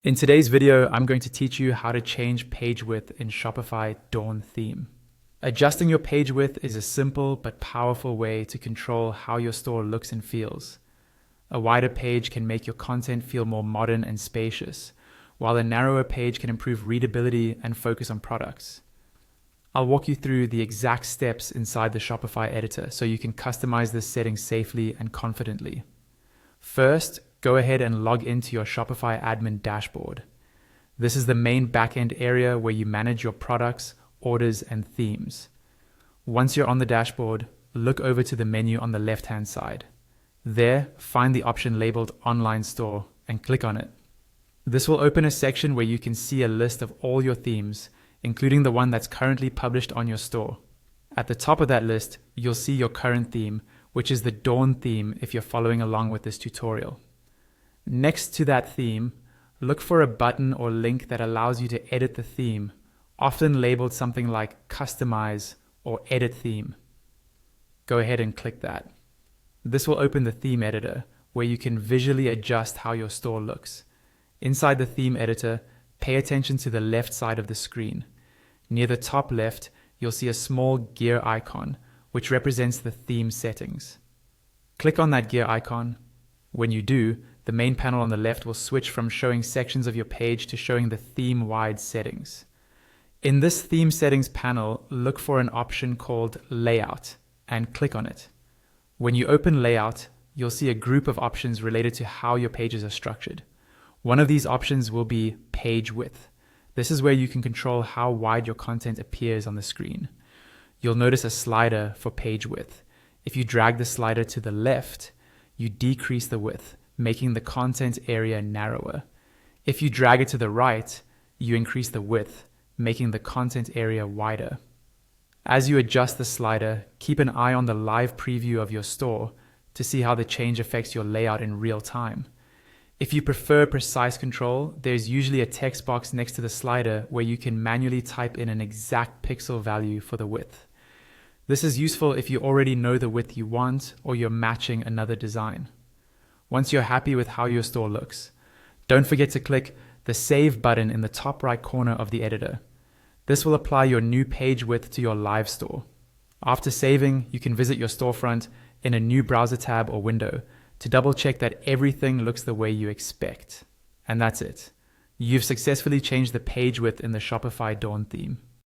In today's video, I'm going to teach you how to change page width in Shopify Dawn Theme. Adjusting your page width is a simple but powerful way to control how your store looks and feels. A wider page can make your content feel more modern and spacious, while a narrower page can improve readability and focus on products. I'll walk you through the exact steps inside the Shopify editor so you can customize this setting safely and confidently. First, go ahead and log into your Shopify admin dashboard. This is the main backend area where you manage your products, orders, and themes. Once you're on the dashboard, look over to the menu on the left-hand side. There, find the option labeled Online Store and click on it. This will open a section where you can see a list of all your themes, including the one that's currently published on your store. At the top of that list, you'll see your current theme, which is the Dawn theme if you're following along with this tutorial. Next to that theme, look for a button or link that allows you to edit the theme, often labeled something like Customize or Edit Theme. Go ahead and click that. This will open the theme editor, where you can visually adjust how your store looks. Inside the theme editor, pay attention to the left side of the screen. Near the top left, you'll see a small gear icon, which represents the theme settings. Click on that gear icon. When you do, the main panel on the left will switch from showing sections of your page to showing the theme-wide settings. In this theme settings panel, look for an option called Layout and click on it. When you open Layout, you'll see a group of options related to how your pages are structured. One of these options will be Page Width. This is where you can control how wide your content appears on the screen. You'll notice a slider for page width. If you drag the slider to the left, you decrease the width, making the content area narrower. If you drag it to the right, you increase the width, making the content area wider. As you adjust the slider, keep an eye on the live preview of your store to see how the change affects your layout in real time. If you prefer precise control, there's usually a text box next to the slider where you can manually type in an exact pixel value for the width. This is useful if you already know the width you want or you're matching another design. Once you're happy with how your store looks, don't forget to click the Save button in the top right corner of the editor. This will apply your new page width to your live store. After saving, you can visit your storefront in a new browser tab or window to double check that everything looks the way you expect. And that's it. You've successfully changed the page width in the Shopify Dawn theme.